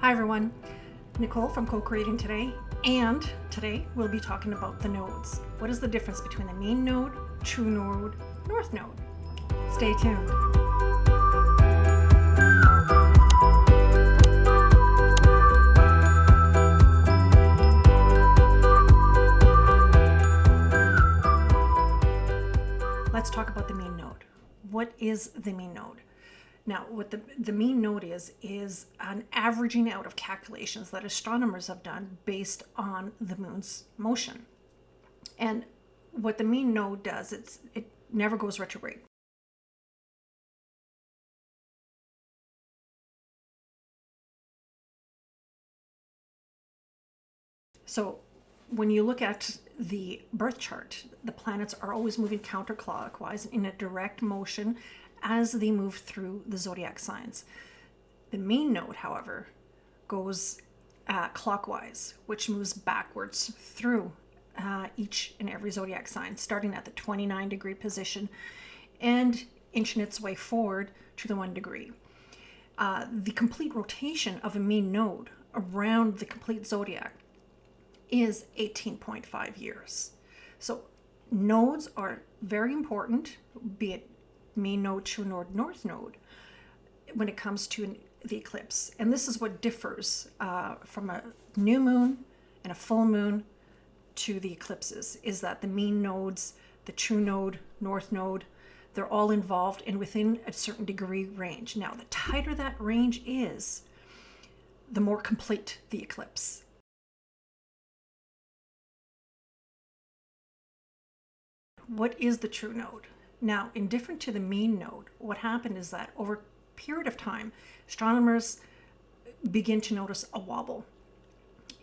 Hi everyone, Nicole from Co-Creating Today, and today we'll be talking about the nodes. What is the difference between the mean node, true node, north node? Stay tuned. Let's talk about the mean node. What is the mean node? Now, what the mean node is an averaging out of calculations that astronomers have done based on the moon's motion. And what the mean node does, it never goes retrograde. So when you look at the birth chart, the planets are always moving counterclockwise in a direct motion as they move through the zodiac signs. The mean node, however, goes clockwise, which moves backwards through each and every zodiac sign, starting at the 29-degree position and inching its way forward to the 1 degree. The complete rotation of a mean node around the complete zodiac is 18.5 years. So nodes are very important, be it mean node, true node, north node, when it comes to the eclipse. And this is what differs from a new moon and a full moon to the eclipses, is that the mean nodes, the true node, north node, they're all involved and within a certain degree range. Now, the tighter that range is, the more complete the eclipse. What is the true node? Now, indifferent to the mean node, what happened is that over a period of time, astronomers begin to notice a wobble.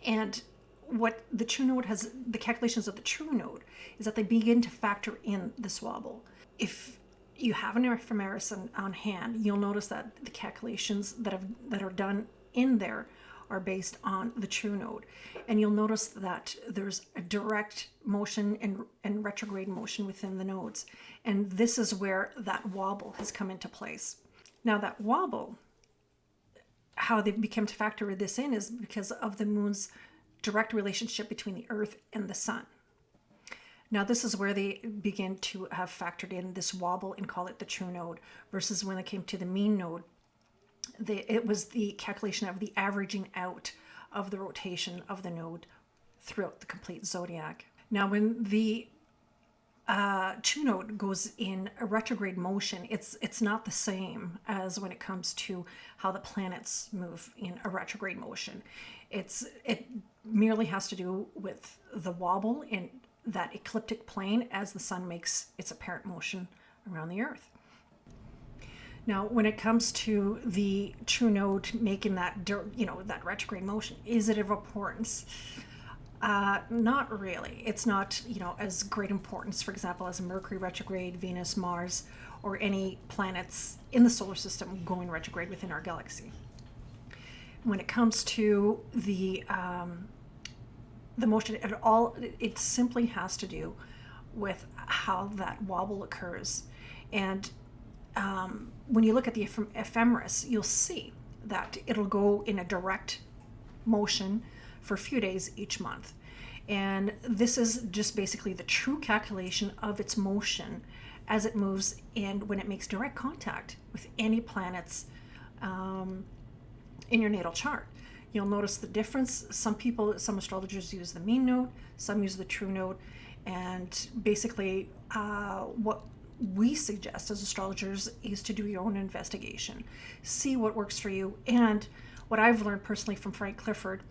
And what the true node has, the calculations of the true node, is that they begin to factor in this wobble. If you have an ephemeris on hand, you'll notice that the calculations that are done in there are based on the true node. And you'll notice that there's a direct motion and retrograde motion within the nodes. And this is where that wobble has come into place. Now that wobble, how they became to factor this in is because of the moon's direct relationship between the Earth and the sun. Now this is where they begin to have factored in this wobble and call it the true node, versus when it came to the mean node, it was the calculation of the averaging out of the rotation of the node throughout the complete zodiac. Now, when the true node goes in a retrograde motion, it's not the same as when it comes to how the planets move in a retrograde motion. It merely has to do with the wobble in that ecliptic plane as the sun makes its apparent motion around the Earth. Now, when it comes to the true node making that, that retrograde motion, is it of importance? Not really. It's not, as great importance, for example, as Mercury retrograde, Venus, Mars, or any planets in the solar system going retrograde within our galaxy. When it comes to the motion at all, it simply has to do with how that wobble occurs. And when you look at the ephemeris, you'll see that it'll go in a direct motion for a few days each month. And this is just basically the true calculation of its motion as it moves and when it makes direct contact with any planets in your natal chart. You'll notice the difference. Some astrologers use the mean node, some use the true node, and basically what we suggest as astrologers is to do your own investigation, see what works for you. And what I've learned personally from Frank Clifford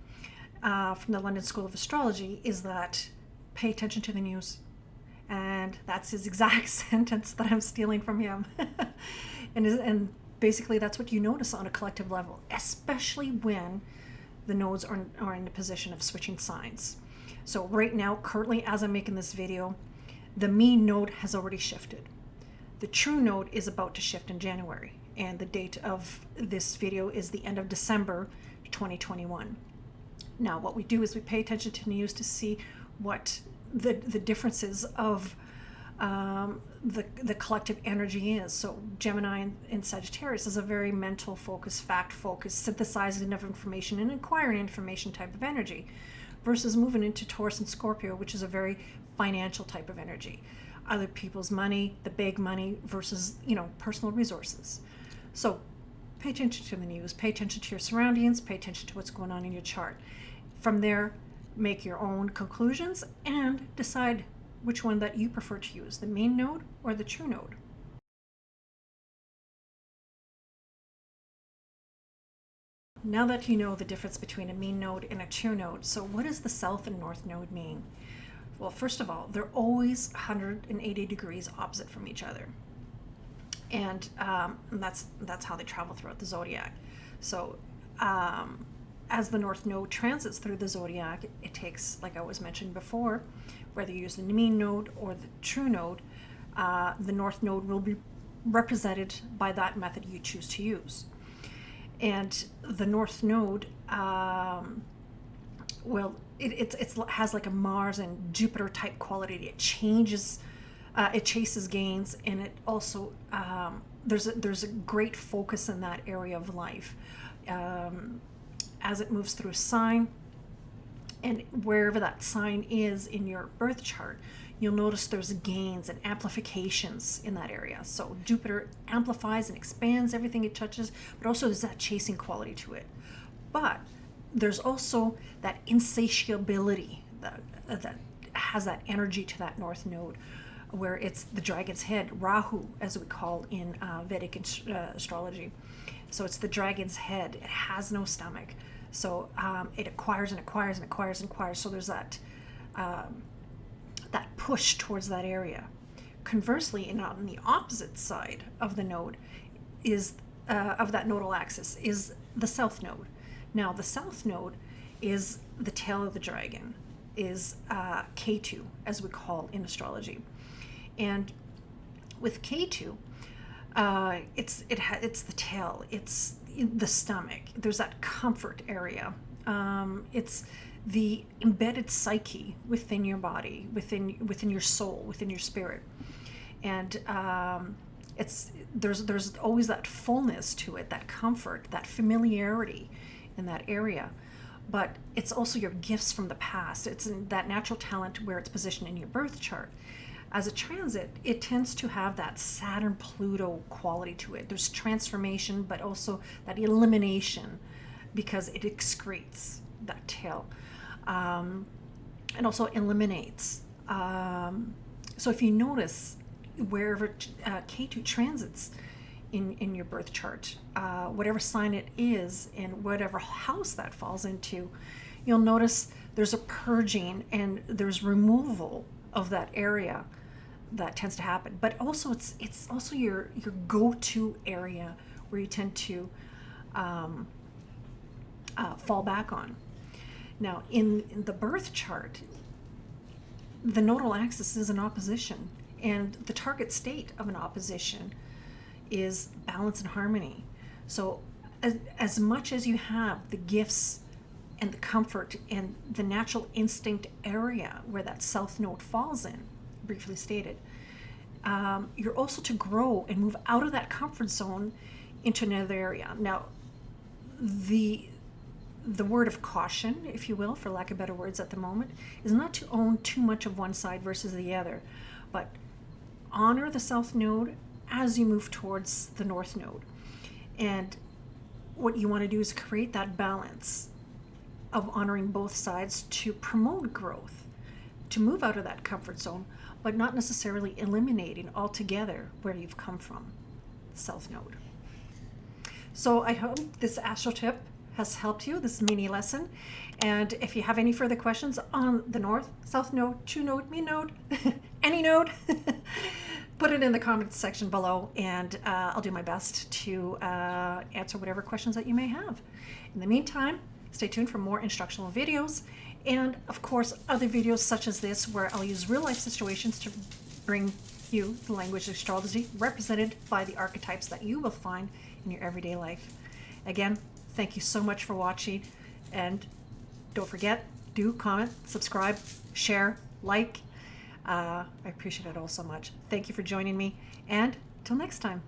from the London School of Astrology is that pay attention to the news. And that's his exact sentence that I'm stealing from him. and basically that's what you notice on a collective level, especially when the nodes are in the position of switching signs. So right now, currently, as I'm making this video, the mean node has already shifted. The true node is about to shift in January, and the date of this video is the end of December 2021. Now, what we do is we pay attention to news to see what the differences of the collective energy is. So Gemini and Sagittarius is a very mental focus, fact focus, synthesizing of information and acquiring information type of energy, versus moving into Taurus and Scorpio, which is a very financial type of energy. Other people's money, the big money versus, personal resources. So pay attention to the news, pay attention to your surroundings, pay attention to what's going on in your chart. From there, make your own conclusions and decide which one that you prefer to use, the mean node or the true node. Now that you know the difference between a mean node and a true node, so what does the south and north node mean? Well, first of all, they're always 180 degrees opposite from each other. And that's how they travel throughout the zodiac. So as the north node transits through the zodiac, it takes, like I was mentioned before, whether you use the mean node or the true node, the north node will be represented by that method you choose to use. And the north node, it has like a Mars and Jupiter type quality. It changes, it chases gains, and it also there's a great focus in that area of life as it moves through a sign, and wherever that sign is in your birth chart, you'll notice there's gains and amplifications in that area. So Jupiter amplifies and expands everything it touches, but also there's that chasing quality to it. But there's also that insatiability that has that energy to that north node, where it's the dragon's head, Rahu, as we call in Vedic astrology. So it's the dragon's head. It has no stomach. So it acquires and acquires and acquires and acquires. So there's that that push towards that area. Conversely, and on the opposite side of the node is of that nodal axis is the south node. Now the south node is the tail of the dragon, is Ketu, as we call in astrology. And with Ketu, it's the tail, it's the stomach. There's that comfort area. It's the embedded psyche within your body, within your soul, within your spirit, and there's always that fullness to it, that comfort, that familiarity in that area. But it's also your gifts from the past. It's in that natural talent where it's positioned in your birth chart. As a transit, it tends to have that Saturn-Pluto quality to it. There's transformation, but also that elimination, because it excretes that tail, and also eliminates. So if you notice wherever Ketu transits in your birth chart, whatever sign it is and whatever house that falls into, you'll notice there's a purging and there's removal of that area that tends to happen. But also it's also your go-to area where you tend to fall back on. Now in the birth chart, the nodal axis is an opposition, and the target state of an opposition is balance and harmony. So as much as you have the gifts and the comfort and the natural instinct area where that south node falls in, briefly stated, you're also to grow and move out of that comfort zone into another area. Now, the word of caution, if you will, for lack of better words at the moment, is not to own too much of one side versus the other, but honor the south node as you move towards the north node. And what you want to do is create that balance of honoring both sides to promote growth, to move out of that comfort zone, but not necessarily eliminating altogether where you've come from, south node. So I hope this astro tip has helped you, this mini lesson. And if you have any further questions on the north, south node, true node, mean node, any node, put it in the comments section below, and I'll do my best to answer whatever questions that you may have. In the meantime, stay tuned for more instructional videos, and of course other videos such as this, where I'll use real life situations to bring you the language of astrology represented by the archetypes that you will find in your everyday life. Again, thank you so much for watching, and don't forget, do comment, subscribe, share, like, I appreciate it all so much. Thank you for joining me, and till next time.